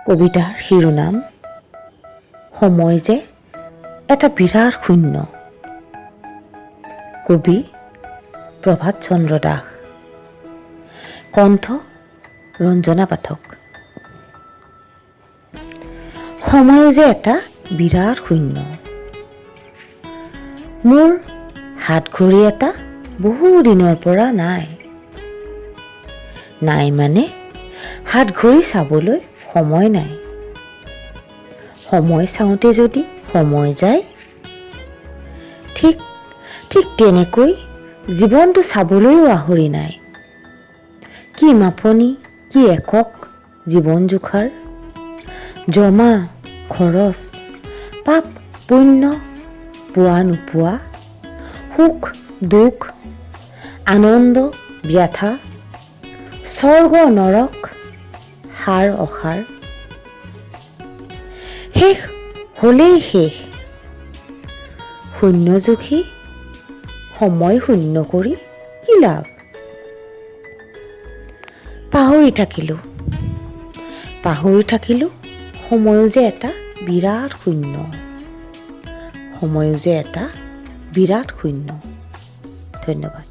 কবিতাৰ শিৰোনাম সময় যে এটা বিৰাট শূন্য। কবি প্ৰভাত চন্দ্ৰ দাস, কণ্ঠ ৰঞ্জনা পাঠক। সময় যে এটা বিৰাট শূন্য। মোৰ হাত ঘড়ী এটা বহু দিনৰ পৰা নাই মানে হাত ঘড়ী চাবলৈ সময় নাই। সময় চাওঁতে যদি সময় যায়, ঠিক তেনেকৈ জীৱনটো চাবলৈও আহৰি নাই। কি মাপনি, কি একক জীৱন জোখাৰ, জমা খৰচ, পাপ পুণ্য, পোৱা নোপোৱা, সুখ দুখ, আনন্দ ব্যথা, স্বৰ্গ নৰক, সাৰ অসাৰ, শেষ হ'লেই শেষ। শূন্য জুখি সময় শূন্য কৰি কি লাভ? পাহৰি থাকিলোঁ সময় যে এটা বিৰাট শূন্য। সময় যে এটা বিৰাট শূন্য। ধন্যবাদ।